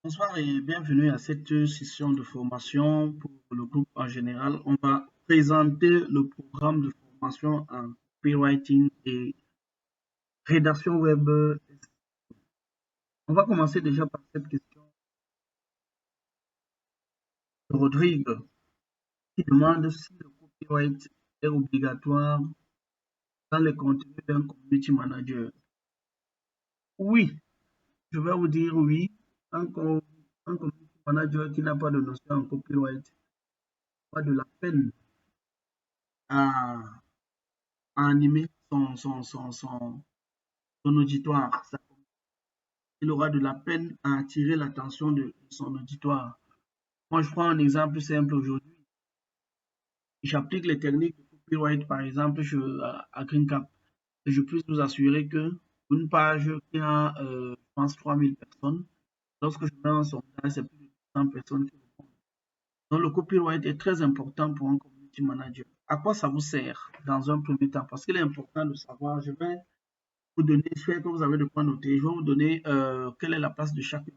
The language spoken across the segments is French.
Bonsoir et bienvenue à cette session de formation pour le groupe en général. On va présenter le programme de formation en copywriting et rédaction web. On va commencer déjà par cette question de Rodrigue qui demande si le copyright est obligatoire dans les contenus d'un community manager. Oui, je vais vous dire oui. Un community manager qui n'a pas de notion en copyright, pas de la peine à animer son auditoire. Il aura de la peine à attirer l'attention de son auditoire. Moi, je prends un exemple simple aujourd'hui. J'applique les techniques de copyright, par exemple, à GreenCap. Et je peux vous assurer que une page qui a, je pense, 3000 personnes, lorsque je mets un sondage, c'est plus de 100 personnes qui répondent. Donc, le copyright est très important pour un community manager. À quoi ça vous sert dans un premier temps? Parce qu'il est important de savoir, je vais vous donner, j'espère que vous avez de quoi noter, je vais vous donner quelle est la place de chaque.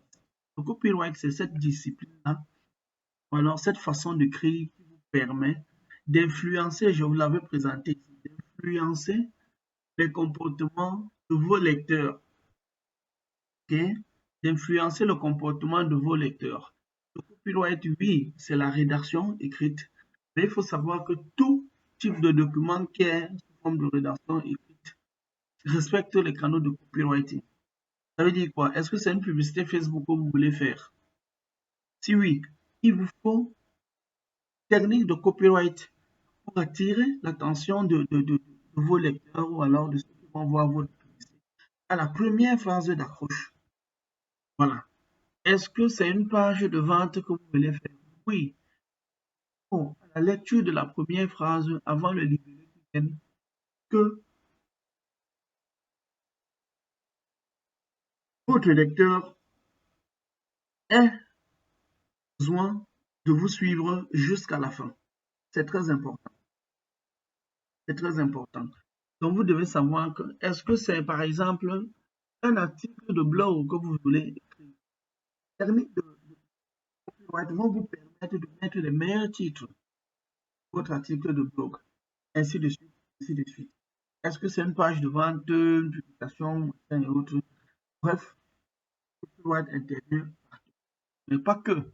Le copyright, c'est cette discipline-là, ou alors cette façon d'écrire qui vous permet d'influencer, je vous l'avais présenté ici, d'influencer les comportements de vos lecteurs, ok? D'influencer le comportement de vos lecteurs. Le copyright, oui, c'est la rédaction écrite, mais il faut savoir que tout type de document qui est sous forme de rédaction écrite respecte les canaux de copywriting. Ça veut dire quoi? Est-ce que c'est une publicité Facebook que vous voulez faire? Si oui, il vous faut technique de copyright pour attirer l'attention de vos lecteurs ou alors de ceux qui vont voir votre publicité à la première phase d'accroche. Voilà. Est-ce que c'est une page de vente que vous voulez faire? Oui. Bon, à la lecture de la première phrase, avant le livret qui vienne, que votre lecteur ait besoin de vous suivre jusqu'à la fin. C'est très important. C'est très important. Donc, vous devez savoir que, est-ce que c'est, par exemple, un article de blog que vous voulez écrire? Les techniques de copyright vont vous permettre de mettre les meilleurs titres de votre article de blog, ainsi de suite, ainsi de suite. Est-ce que c'est une page de vente, une publication, et autres? Bref, le copyright intervient partout, mais pas que.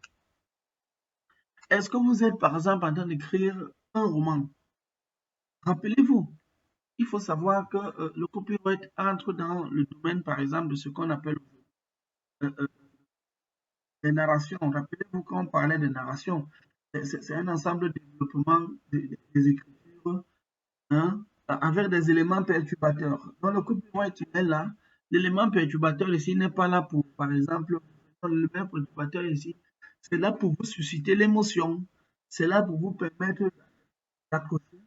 Est-ce que vous êtes, par exemple, en train d'écrire un roman? Rappelez-vous, il faut savoir que le copyright entre dans le domaine, par exemple, de ce qu'on appelle euh, euh, les narrations. Rappelez-vous quand on parlait de narration, c'est un ensemble de développement des écritures, hein, avec des éléments perturbateurs. Dans le copyright est là, l'élément perturbateur ici n'est pas là pour, par exemple, l'élément perturbateur ici, c'est là pour vous susciter l'émotion, c'est là pour vous permettre d'accrocher,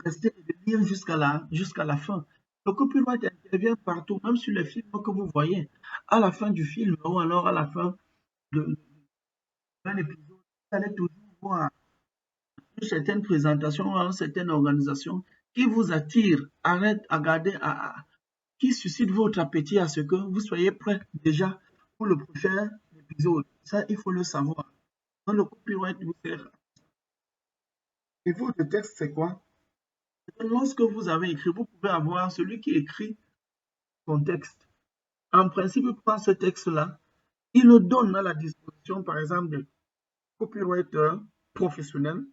rester et de lire jusqu'à la fin. Le copyright intervient partout, même sur les films que vous voyez. À la fin du film ou alors à la fin d'un épisode, vous allez toujours voir une certaine présentation, une certaine organisation qui vous attire, arrête à garder, qui suscite votre appétit à ce que vous soyez prêt déjà pour le prochain épisode. Ça, il faut le savoir. Dans le copyright vous sert. Et votre texte, c'est quoi? Lorsque vous avez écrit, vous pouvez avoir celui qui écrit son texte. En principe, il prend ce texte-là, il le donne à la disposition, par exemple, de copywriters professionnels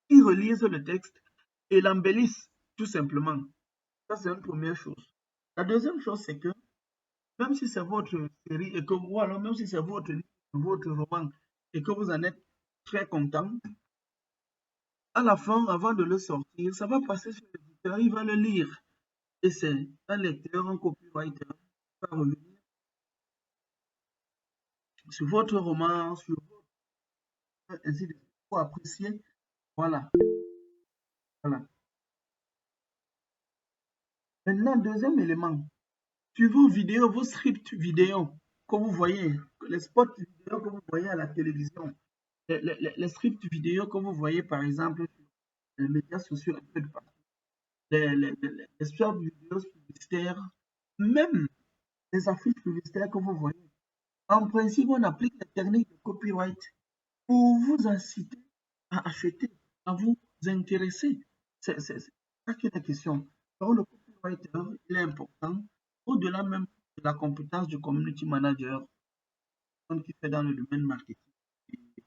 qui relisent le texte et l'embellissent tout simplement. Ça, c'est une première chose. La deuxième chose, c'est que même si c'est votre série et que vous, alors même si c'est votre roman et que vous en êtes très content, à la fin, avant de le sortir, ça va passer sur l'éditeur, il va le lire. Et c'est un lecteur, un copywriter qui va revenir sur votre roman, sur votre, ainsi de suite, pour apprécier. Voilà, voilà. Maintenant, deuxième élément, sur vos vidéos, vos scripts vidéo que vous voyez, les spots vidéo que vous voyez à la télévision, les scripts vidéo que vous voyez par exemple sur les médias sociaux, un peu de partout, les spots vidéos publicitaires, même les affiches publicitaires que vous voyez. En principe, on applique les techniques de copyright pour vous inciter à acheter, à vous intéresser. C'est ça qui est la question. Donc, le copywriter, il est important, au-delà même de la compétence du community manager, qui fait dans le domaine marketing.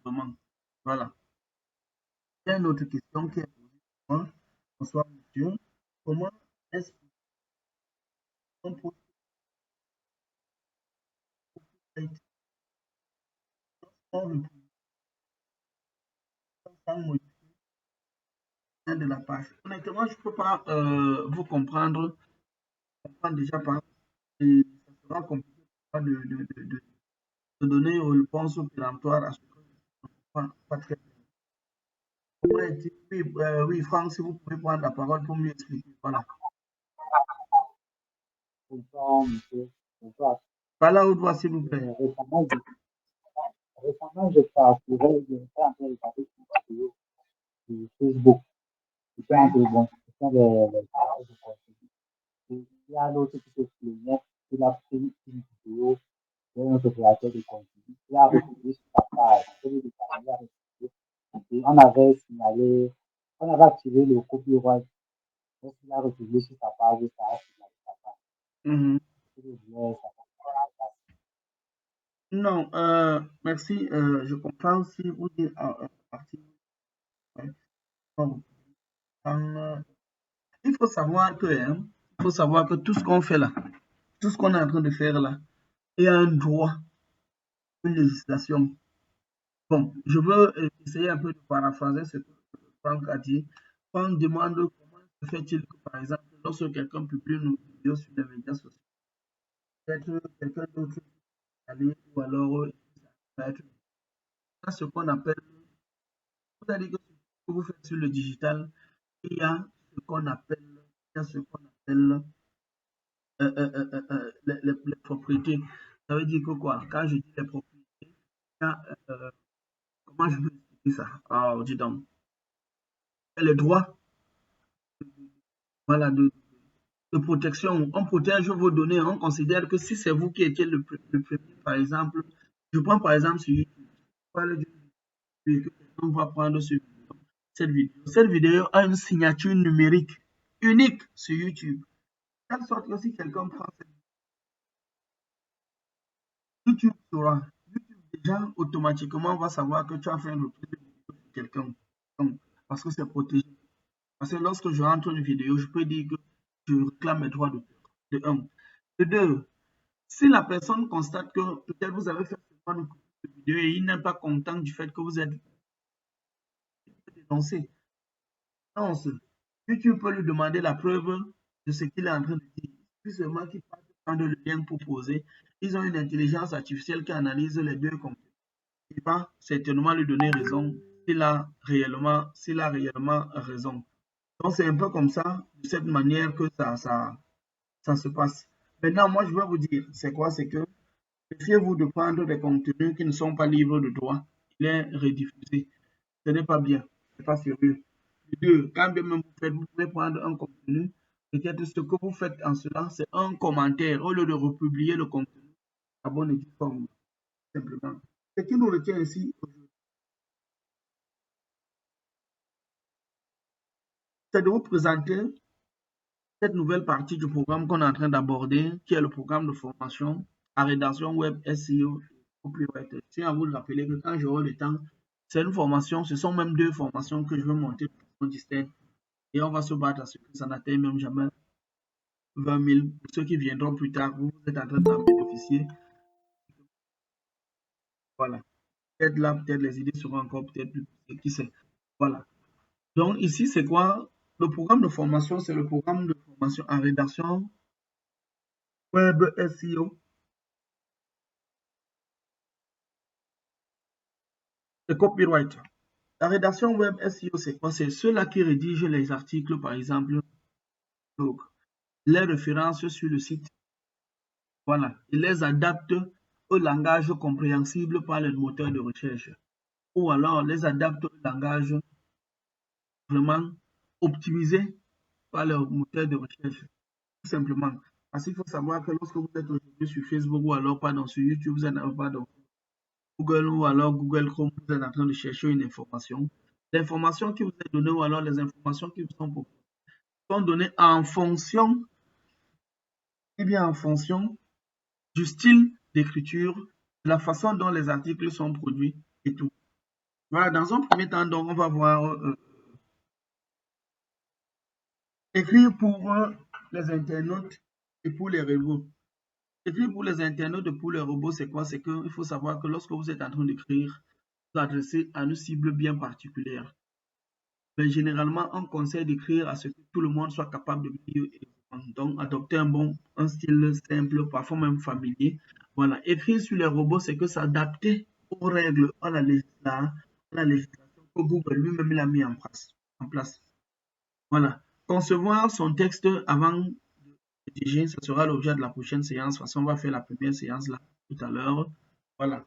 Vraiment. Voilà. Il y a une autre question qui est posée pour moi. Bonsoir, monsieur. Comment est-ce qu'on peut sans modifier de la page? Honnêtement, je ne peux pas vous comprendre déjà par et ça sera compliqué de donner une réponse péremptoire à ce que je ne comprends pas très bien. Oui, oui, Franck, si vous pouvez prendre la parole pour mieux expliquer. Voilà. Bonsoir, monsieur. Bonsoir. Par là, haute voix, s'il vous plaît. Récemment, je parcourais, je suis en train de regarder une vidéo sur Facebook. C'était un peu bon. Ce sont les partages de contenu. Et il y a l'autre qui se plaignait qu'il a pris une vidéo d'un autre créateur de contenu. Il a republié sur sa page. Celui de parler a republié. Et on avait activé le copyright. Lorsqu'il a republié sur sa page, ça a signalé sa page. Mhm. Je voulais savoir. Non, merci. Je comprends si vous dites partie. Ouais. Bon, il faut savoir que tout ce qu'on fait là, tout ce qu'on est en train de faire là, il y a un droit, une législation. Bon, je veux essayer un peu de paraphraser ce que Franck a dit. Franck demande comment se fait-il que, par exemple, lorsque quelqu'un publie une vidéo sur les médias sociaux, peut-être quelqu'un d'autre aller ou alors ça va être ce qu'on appelle, vous allez dire que ce que vous faites sur le digital, il y a ce qu'on appelle, il y a ce qu'on appelle les propriétés. Ça veut dire que quoi? Quand je dis les propriétés, il y a, comment je peux expliquer ça? Ah, dis donc. Il y a les droits, voilà, de protection. On protège vos données. On considère que si c'est vous qui étiez le premier, par exemple, je prends par exemple sur YouTube, je parle d'une vidéo que quelqu'un va prendre sur cette vidéo. Cette vidéo a une signature numérique unique sur YouTube. De telle sorte que si quelqu'un prend cette YouTube saura. YouTube déjà automatiquement va savoir que tu as fait une reprise de vidéo sur quelqu'un. Donc, parce que c'est protégé. Parce que lorsque je rentre une vidéo, je peux dire que je réclame mes droits d'auteur. De un. De deux, si la personne constate que peut-être vous avez fait une vidéo et il n'est pas content du fait que vous êtes dénoncé, non, YouTube peut lui demander la preuve de ce qu'il est en train de dire. Puis seulement qu'il passe prendre le lien pour poser. Ils ont une intelligence artificielle qui analyse les deux contenus. Il va certainement lui donner raison s'il a réellement raison. Donc c'est un peu comme ça, de cette manière que ça se passe. Maintenant, moi je vais vous dire, c'est quoi? C'est que méfiez-vous de prendre des contenus qui ne sont pas libres de droit. Il est rediffusé. Ce n'est pas bien. Ce n'est pas sérieux. Deux, quand bien même vous pouvez prendre un contenu. Peut-être ce que vous faites en cela, c'est un commentaire. Au lieu de republier le contenu, abonnez-vous comme simplement. Ce qui nous retient ici, c'est de vous présenter cette nouvelle partie du programme qu'on est en train d'aborder, qui est le programme de formation à rédaction web SEO copywriter. Je tiens à vous rappeler que quand j'aurai le temps, c'est une formation, ce sont même deux formations que je vais monter pour distinctes et on va se battre à ce que ça n'atteigne même jamais 20 000. Pour ceux qui viendront plus tard, vous êtes en train d'en bénéficier. Voilà. Peut-être là, peut-être les idées seront encore peut-être plus, qui sait. Voilà. Donc ici, c'est quoi? Le programme de formation, c'est le programme de formation en rédaction web SEO et copywriter. La rédaction web SEO, c'est quoi? C'est ceux-là qui rédigent les articles, par exemple, donc, les références sur le site. Voilà. Ils les adaptent au langage compréhensible par les moteurs de recherche. Ou alors, les adaptent au langage vraiment optimisé par le moteur de recherche. Tout simplement. Parce qu'il faut savoir que lorsque vous êtes aujourd'hui sur Facebook ou alors pardon, sur YouTube, vous êtes pardon, Google ou alors Google Chrome, vous êtes en train de chercher une information. L'information qui vous est donnée ou alors les informations qui vous sont proposées sont données en fonction, eh bien en fonction du style d'écriture, de la façon dont les articles sont produits et tout. Voilà, dans un premier temps, donc, on va voir écrire pour les internautes et pour les robots. Écrire pour les internautes et pour les robots, c'est quoi? C'est qu'il faut savoir que lorsque vous êtes en train d'écrire, vous adressez à une cible bien particulière. Mais généralement, on conseille d'écrire à ce que tout le monde soit capable de lire. Donc, adopter un style simple, parfois même familier. Voilà. Écrire sur les robots, c'est que s'adapter aux règles, à la législation que Google lui-même a mis en place. Voilà. Concevoir son texte avant de rédiger, ce sera l'objet de la prochaine séance. De toute façon, on va faire la première séance là tout à l'heure. Voilà.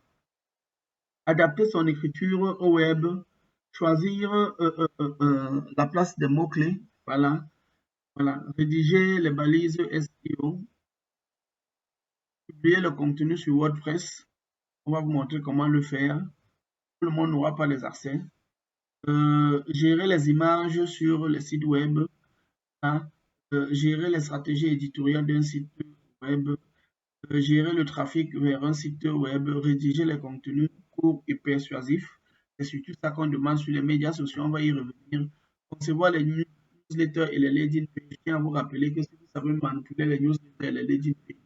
Adapter son écriture au web, choisir la place des mots-clés. Voilà. Voilà. Rédiger les balises SEO. Publier le contenu sur WordPress. On va vous montrer comment le faire. Tout le monde n'aura pas les accès. Gérer les images sur les sites web. Hein. Gérer les stratégies éditoriales d'un site web. Gérer le trafic vers un site web. Rédiger les contenus courts et persuasifs. C'est surtout ça qu'on demande sur les médias sociaux. On va y revenir. Concevoir les newsletters et les landing pages. Je tiens à vous rappeler que si vous savez manipuler les newsletters et les landing pages,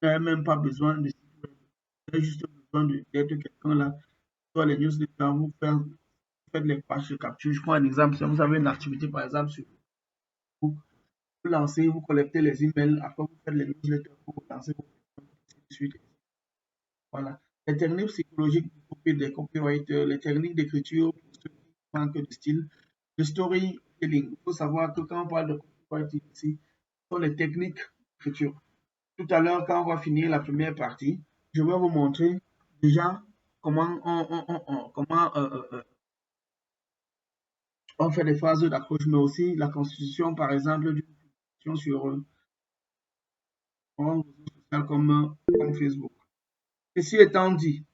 vous n'avez même pas besoin de site web. Vous avez juste besoin d'être quelqu'un là. Soit les newsletters, vous faites les pages de capture. Je prends un exemple. Si vous avez une activité, par exemple, sur Facebook, vous lancez, vous collectez les emails. Après, vous faites les newsletters pour lancer vos suite. Voilà. Les techniques psychologiques des copywriters, les techniques d'écriture pour ceux qui manquent de style, le storytelling. Il faut savoir que quand on parle de copywriting ici, ce sont les techniques d'écriture. Tout à l'heure, quand on va finir la première partie, je vais vous montrer déjà comment on fait des phases d'accroche, mais aussi la constitution, par exemple, d'une publication sur un réseau social comme Facebook. Ceci étant dit,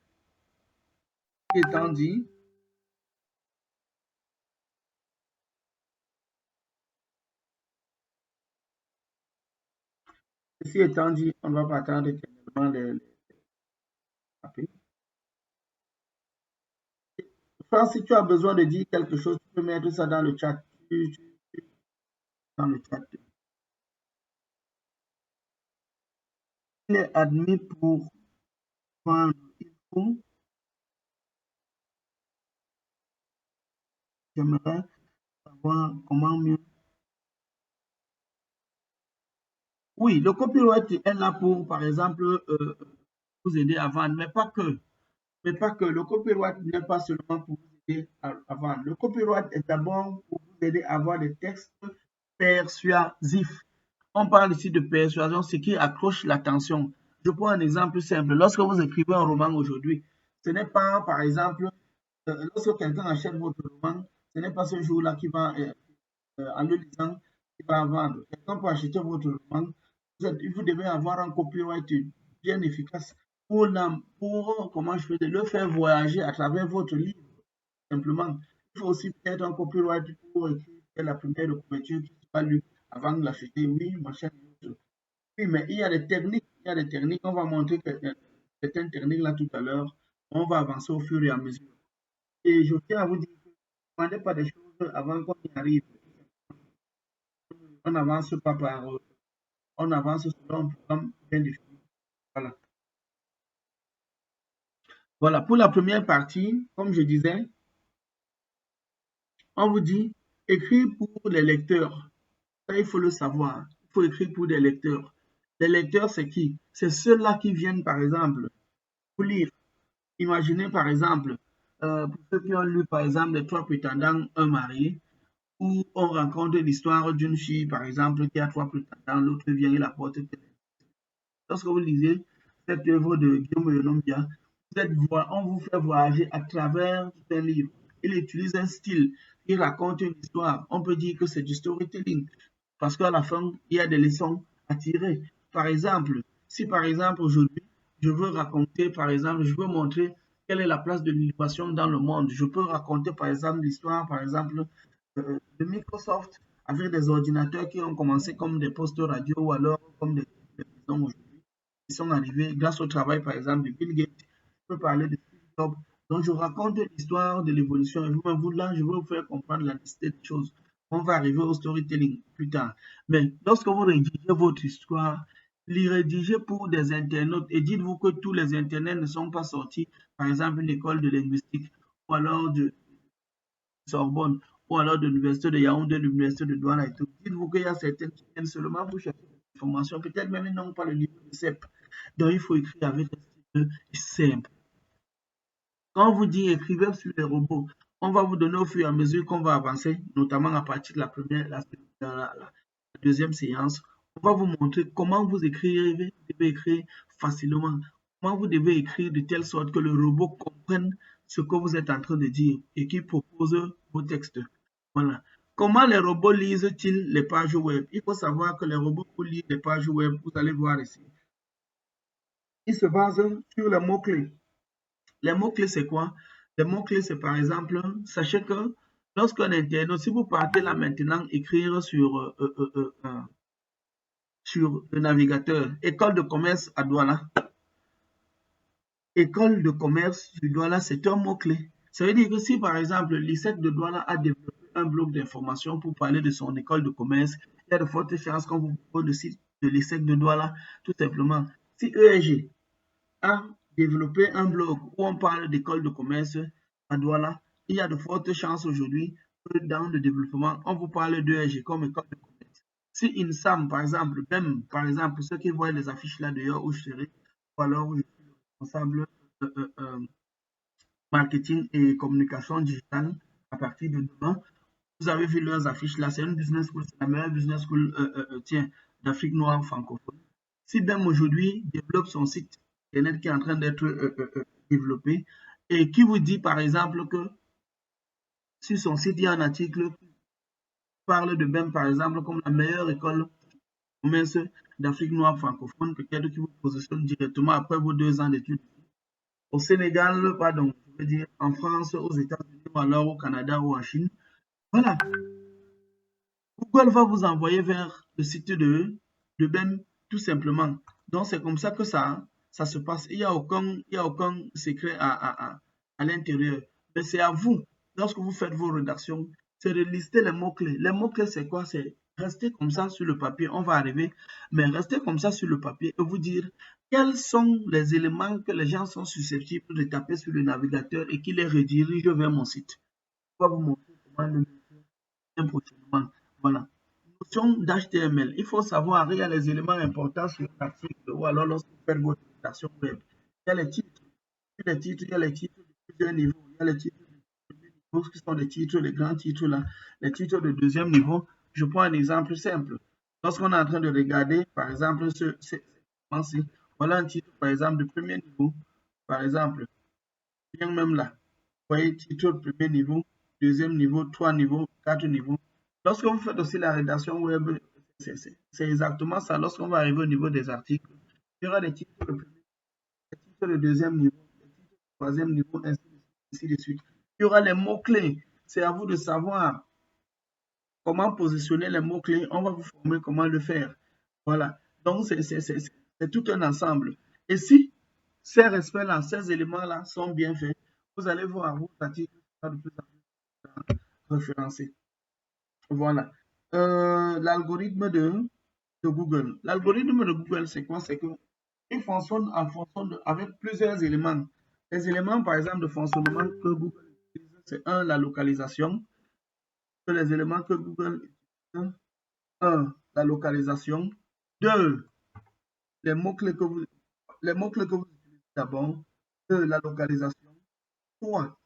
on ne va pas attendre éternellement les appels. Enfin, si tu as besoin de dire quelque chose, tu peux mettre ça dans le chat. Dans le chat. Il est admis pour vendre. Il faut. J'aimerais savoir comment mieux. Oui, le copyright est là pour, par exemple, vous aider à vendre, mais pas que. Le copyright n'est pas seulement pour vous aider à vendre. Le copyright est d'abord pour vous aider à avoir des textes persuasifs. On parle ici de persuasion, ce qui accroche l'attention. Je prends un exemple simple. Lorsque vous écrivez un roman aujourd'hui, ce n'est pas, par exemple, lorsque quelqu'un achète votre roman, ce n'est pas ce jour-là qui va, en le lisant, qui va vendre. Quelqu'un peut acheter votre roman. Vous devez avoir un copyright bien efficace pour comment je peux le faire voyager à travers votre livre, simplement. Il faut aussi peut-être un copyright pour écrire la première de couverture qui sera lue avant de l'acheter. Oui, machin. Oui, mais il y a des techniques. On va montrer certaines techniques là tout à l'heure. On va avancer au fur et à mesure. Et je tiens à vous dire que ne demandez pas des choses avant qu'on y arrive. On n'avance pas on avance selon un programme bien défini. Voilà. Voilà, pour la première partie, comme je disais, on vous dit écrire pour les lecteurs. Ça, il faut le savoir. Il faut écrire pour des lecteurs. Les lecteurs, c'est qui? C'est ceux-là qui viennent, par exemple, pour lire. Imaginez, par exemple, pour ceux qui ont lu, par exemple, Les Trois prétendants, un marié, où on rencontre l'histoire d'une fille, par exemple, qui a 3 prétendants, l'autre vient et la porte. Lorsque vous lisez cette œuvre de Guillaume Yolombia, on vous fait voyager à travers un livre. Il utilise un style, il raconte une histoire. On peut dire que c'est du storytelling, parce qu'à la fin, il y a des leçons à tirer. par exemple, si par exemple aujourd'hui, je veux raconter, par exemple, je veux montrer quelle est la place de l'innovation dans le monde. Je peux raconter, par exemple, l'histoire, par exemple, de Microsoft avec des ordinateurs qui ont commencé comme des postes radio ou alors comme des télévisions aujourd'hui, qui sont arrivés grâce au travail, par exemple, de Bill Gates. Je peux parler de Steve Jobs. Donc, je raconte l'histoire de l'évolution. Et vous, là, je veux vous faire comprendre la nécessité des choses. On va arriver au storytelling plus tard. Mais lorsque vous rédigez votre histoire, les rédigez pour des internautes et dites-vous que tous les internautes ne sont pas sortis, par exemple, une école de linguistique ou alors de Sorbonne ou alors de l'université de Yaoundé, de l'université de Douala et tout. Dites-vous qu'il y a certaines qui viennent seulement pour chercher des informations, peut-être même ils n'ont pas le niveau de CEP. Donc il faut écrire avec un style simple. Quand on vous dit écrivez sur les robots, on va vous donner au fur et à mesure qu'on va avancer, notamment à partir de la première, la deuxième séance, on va vous montrer comment vous écrivez, vous devez écrire facilement, comment vous devez écrire de telle sorte que le robot comprenne ce que vous êtes en train de dire et qu'il propose vos textes. Voilà. Comment les robots lisent-ils les pages web? Il faut savoir que les robots pour lire les pages web, vous allez voir ici, ils se basent sur les mots-clés. Les mots-clés, c'est quoi? Les mots-clés, c'est par exemple, sachez que lorsqu'un internaute, si vous partez là maintenant écrire sur le navigateur, école de commerce à Douala, école de commerce du Douala, c'est un mot-clé. Ça veut dire que si par exemple l'ISEC de Douala a développé un bloc d'information pour parler de son école de commerce, il y a de fortes chances qu'on vous propose le site de l'ISEC de Douala, tout simplement. Si ESG a développé un blog où on parle d'école de commerce à Douala, il y a de fortes chances aujourd'hui que dans le développement, on vous parle d'ESG comme école de commerce. Si INSAM, par exemple, même par exemple, ceux qui voient les affiches là d'ailleurs où je serai, ou alors où je suis le responsable marketing et communication digitale à partir de demain, vous avez vu leurs affiches là, c'est une business school, c'est la meilleure business school d'Afrique noire francophone. Si même aujourd'hui développe son site internet qui est en train d'être développé et qui vous dit par exemple que sur son site il y a un article qui parle de BEM par exemple comme la meilleure école commerce d'Afrique noire francophone, peut-être qui vous positionne directement après vos 2 ans d'études au Sénégal, pardon, je veux dire en France, aux États-Unis ou alors au Canada ou en Chine. Voilà, Google va vous envoyer vers le site de BEM tout simplement. Donc c'est comme ça que ça se passe. Il n'y a aucun secret à l'intérieur. Mais c'est à vous, lorsque vous faites vos rédactions, c'est de lister les mots-clés. Les mots-clés, c'est quoi? C'est rester comme ça sur le papier. On va arriver, mais rester comme ça sur le papier et vous dire quels sont les éléments que les gens sont susceptibles de taper sur le navigateur et qui les redirigent vers mon site. Je vais vous montrer comment le faire prochainement. Voilà. Notion d'HTML. Il faut savoir, il y a les éléments importants sur l'article ou alors lorsque vous faites votre présentation web. Il y a les titres. Il y a les titres de plusieurs niveaux. Il y a les titres de premier niveau qui sont les titres, les grands titres là. Les titres de deuxième niveau. Je prends un exemple simple. Lorsqu'on est en train de regarder, par exemple, voilà un titre, par exemple, de premier niveau. Par exemple, bien même là. Vous voyez, titre de premier niveau, deuxième niveau, 3 niveaux, 4 niveaux. Lorsque vous faites aussi la rédaction web, c'est exactement ça. Lorsqu'on va arriver au niveau des articles, il y aura des titres de premier, des titres de deuxième niveau, des titres de troisième niveau, ainsi de suite. Il y aura les mots-clés. C'est à vous de savoir comment positionner les mots-clés. On va vous former comment le faire. Voilà. Donc, c'est tout un ensemble. Et si ces respects-là, ces éléments-là sont bien faits, vous allez voir vos articles de plus en plus référencés. Voilà. L'algorithme de Google. L'algorithme de Google, c'est quoi? C'est qu'il fonctionne avec plusieurs éléments. Les éléments, par exemple, de fonctionnement que Google utilise, c'est un, la localisation. Les éléments que Google utilise, un, la localisation. Deux, les mots-clés que vous utilisez d'abord. Deux, la localisation. Trois,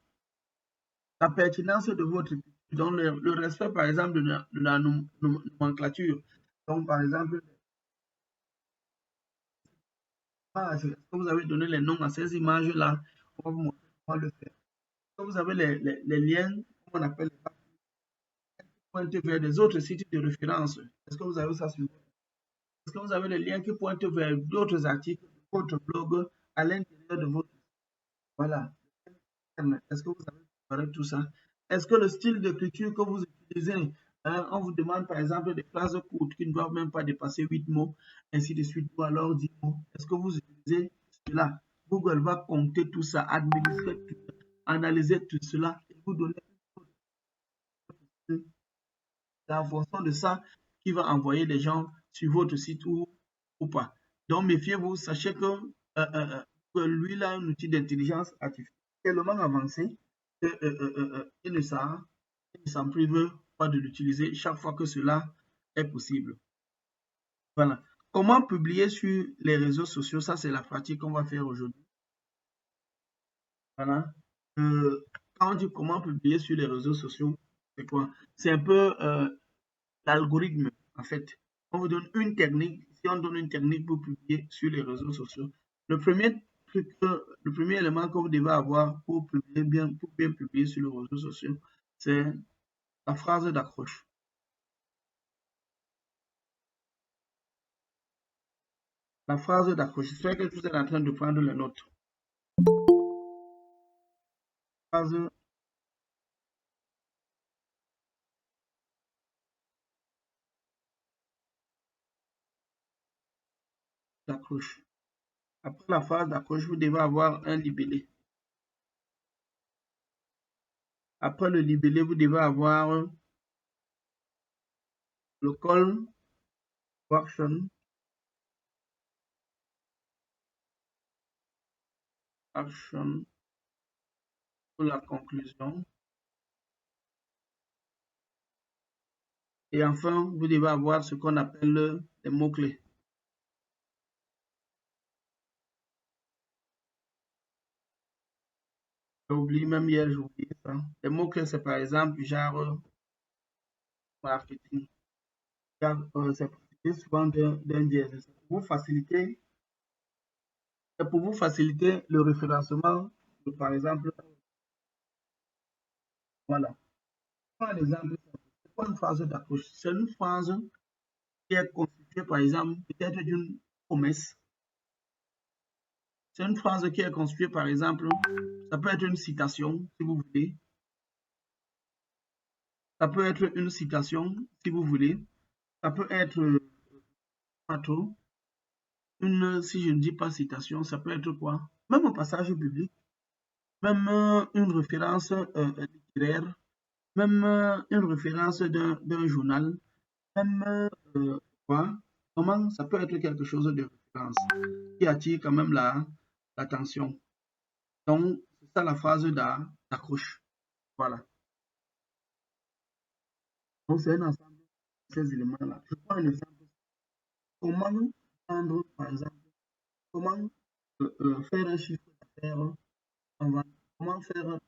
la pertinence de votre étude. Donc, le respect, par exemple, de la nomenclature. Donc, par exemple, est-ce que vous avez donné les noms à ces images-là? On va vous montrer comment le faire. Est-ce que vous avez les liens, comme on appelle les pointer vers des autres sites de référence? Est-ce que vous avez ça sur vous? Est-ce que vous avez le lien qui pointe vers d'autres articles de votre blog à l'intérieur de votre... Voilà. Est-ce que vous avez préparé tout ça? Est-ce que le style d'écriture que vous utilisez, hein, on vous demande par exemple des phrases courtes qui ne doivent même pas dépasser 8 mots, ainsi de suite, ou alors 10 mots. Est-ce que vous utilisez cela? Google va compter tout ça, administrer tout ça, analyser tout cela et vous donner c'est en fonction de ça qui va envoyer les gens sur votre site ou pas. Donc, méfiez-vous, sachez que lui, il a un outil d'intelligence artificielle tellement avancé qu'il ne s'en prive pas de l'utiliser chaque fois que cela est possible. Voilà. Comment publier sur les réseaux sociaux? Ça, c'est la pratique qu'on va faire aujourd'hui. Voilà. Quand on dit comment publier sur les réseaux sociaux, c'est quoi? C'est un peu l'algorithme, en fait. On vous donne une technique. Si on donne une technique pour publier sur les réseaux sociaux, le premier truc, le premier élément que vous devez avoir pour bien publier sur les réseaux sociaux, c'est la phrase d'accroche. La phrase d'accroche. J'espère que vous êtes en train de prendre les notes. Phrase d'accroche. Après la phrase d'accroche, vous devez avoir un libellé. Après le libellé, vous devez avoir le call to action, pour la conclusion. Et enfin, vous devez avoir ce qu'on appelle les mots-clés. J'ai oublié, même hier, j'ai oublié ça. Les mots-clés, c'est par exemple genre marketing. C'est précédé souvent d'un dièse. C'est pour vous faciliter le référencement. Par exemple, voilà. Par exemple, c'est pas une phrase d'accroche. C'est une phrase qui est constituée, par exemple, peut-être d'une promesse. C'est une phrase qui est constituée, par exemple, ça peut être une citation, si vous voulez. Ça peut être une citation, si vous voulez. Ça peut être pas trop. Si je ne dis pas citation, ça peut être quoi? Même un passage biblique, même une référence littéraire, même une référence d'un journal, même quoi? Comment ça peut être quelque chose de référence qui attire quand même l'attention. Donc, c'est ça la phrase d'accroche. Voilà. Donc, c'est un ensemble de ces éléments-là. Je prends un exemple. Comment vendre, par exemple, comment faire un chiffre d'affaires en vendant, comment faire un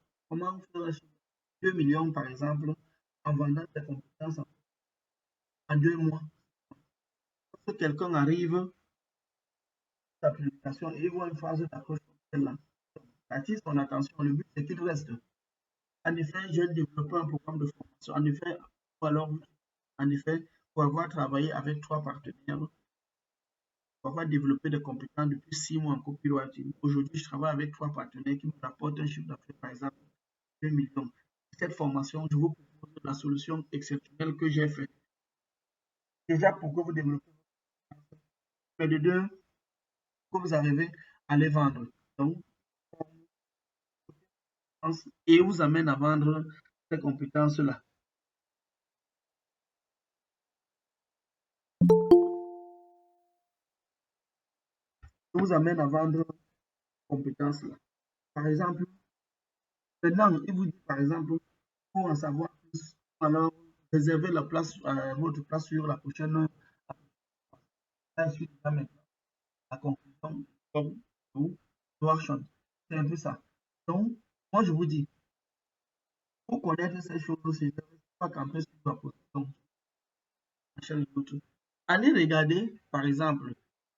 chiffre de 2 millions, par exemple, en vendant des compétences en 2 mois. Lorsque quelqu'un arrive à sa publication et voit une phase d'accroche comme celle-là, attire son attention. Le but, c'est qu'il reste. En effet, j'ai développé un programme de formation. En effet, ou alors, en effet, pour avoir travaillé avec 3 partenaires, pour avoir développé des compétences depuis 6 mois en copywriting. Aujourd'hui, je travaille avec 3 partenaires qui me rapportent un chiffre d'affaires, par exemple, 2 millions. Cette formation, je vous propose la solution exceptionnelle que j'ai faite. Déjà, pour que vous développez, mais de deux, que vous arrivez à les vendre. Donc, et vous amène à vendre ces compétences-là. Vous amène à vendre ces compétences-là. Par exemple, maintenant, il vous dit, par exemple, pour en savoir plus, alors réservez la place, votre place sur la prochaine suite maintenant. La conclusion ou action. C'est un peu ça. Donc, moi, je vous dis, pour connaître ces choses, c'est pas camper sur la position. Allez regarder, par exemple,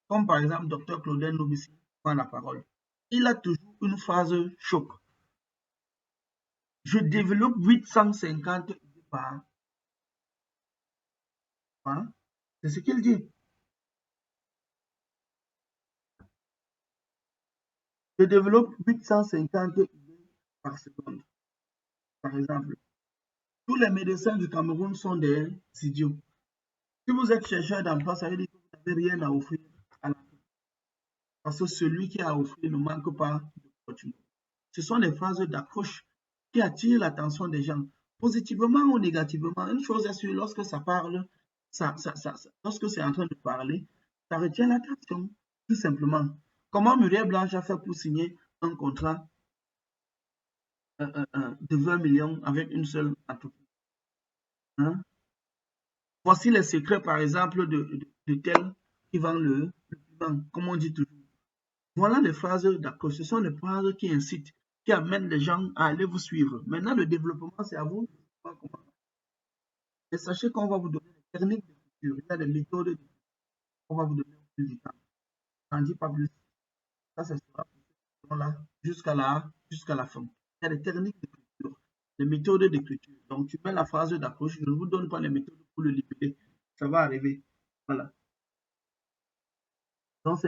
comme par exemple Dr Claudel Novici prend la parole. Il a toujours une phrase choc. Je développe 850 idées par an. C'est ce qu'il dit. Je développe 850 idées par seconde. Par exemple, tous les médecins du Cameroun sont des idiots. Si vous êtes chercheur d'emploi, ça veut dire que vous n'avez rien à offrir à la vie. Parce que celui qui a à offrir ne manque pas d'opportunités. Ce sont des phrases d'accroche qui attirent l'attention des gens, positivement ou négativement. Une chose est sûre, lorsque ça parle, lorsque c'est en train de parler, ça retient l'attention, tout simplement. Comment Muriel Blanche a fait pour signer un contrat de 20 millions avec une seule entreprise, hein? Voici les secrets, par exemple, de tel qui vend le piment, comme on dit toujours. Voilà les phrases d'accroche. Ce sont les phrases qui incitent, qui amènent les gens à aller vous suivre. Maintenant, le développement, c'est à vous. Et sachez qu'on va vous donner des techniques d'écriture. Il y a des méthodes d'écriture qu'on va vous donner au fil du temps. Je n'en dis pas plus. Ça, c'est là jusqu'à la fin. Il y a des techniques d'écriture, des méthodes d'écriture. Donc, tu mets la phrase d'accroche. Je ne vous donne pas les méthodes pour le libérer. Ça va arriver. Voilà. Donc,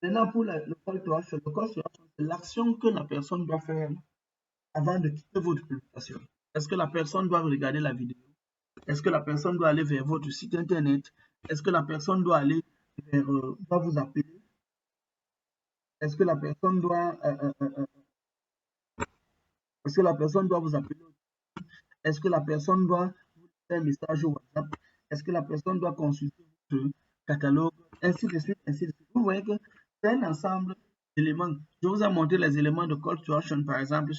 maintenant pour le call to action. Le call to action, c'est l'action que la personne doit faire avant de quitter votre publication. Est-ce que la personne doit regarder la vidéo? Est-ce que la personne doit aller vers votre site internet? Est-ce que la personne doit aller vers, doit vous appeler? Est-ce que la personne doit, est-ce que la personne doit vous appeler? Est-ce que la personne doit vous faire un message au WhatsApp? Est-ce que la personne doit consulter votre catalogue? Ainsi de suite, ainsi de suite. Vous voyez que c'est un ensemble d'éléments. Je vous ai montré les éléments de call to action, par exemple,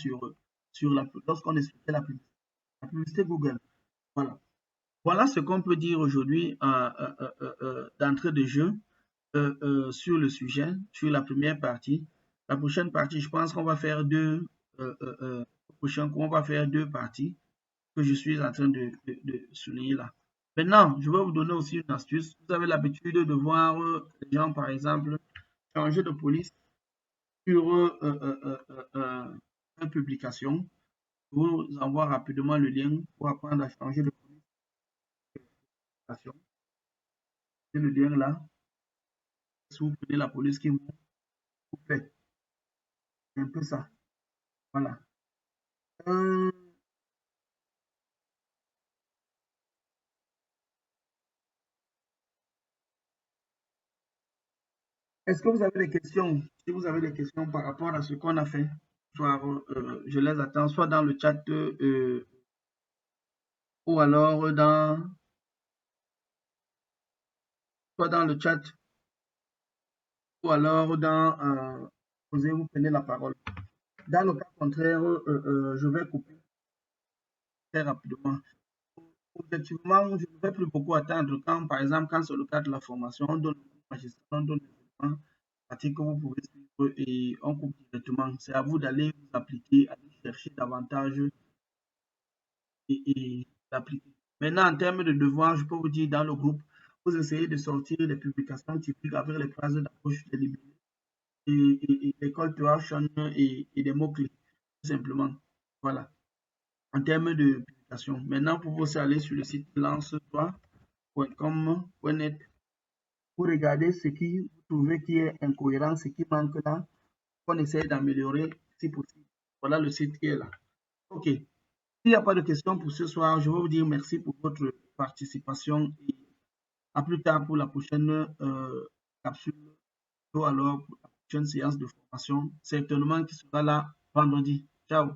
lorsqu'on expliquait la publicité Google. Voilà. Voilà ce qu'on peut dire aujourd'hui d'entrée de jeu sur le sujet, sur la première partie. La prochaine partie, je pense qu'on va faire deux parties que je suis en train de souligner là. Maintenant, je vais vous donner aussi une astuce. Vous avez l'habitude de voir les gens, par exemple, changer de police sur une publication. Je vous envoie rapidement le lien pour apprendre à changer de police. C'est le lien là. Si vous prenez la police qui vous plaît. C'est un peu ça. Voilà. Est-ce que vous avez des questions? Si vous avez des questions par rapport à ce qu'on a fait, soit, je les attends soit dans le chat ou alors soit dans le chat ou alors vous prenez la parole. Dans le cas contraire, je vais couper très rapidement. Objectivement, je ne vais plus beaucoup attendre quand, par exemple, quand c'est le cas de la formation, on donne le magistrat, on donne les éléments pratiques que vous pouvez suivre et on coupe directement. C'est à vous d'aller vous appliquer, aller chercher davantage et d'appliquer. Maintenant, en termes de devoirs, je peux vous dire dans le groupe, vous essayez de sortir les publications typiques avec les phrases d'approche délibérée et les call to action et des mots-clés, tout simplement. Voilà. En termes de publication. Maintenant, vous pouvez aller sur le site lance-toi.com.net pour regarder ce qui vous trouvez qui est incohérent, ce qui manque là, qu'on essaie d'améliorer si possible. Voilà le site qui est là. OK. S'il n'y a pas de questions pour ce soir, je vais vous dire merci pour votre participation et à plus tard pour la prochaine capsule ou alors pour la prochaine séance de formation, certainement qui sera là vendredi. Ciao.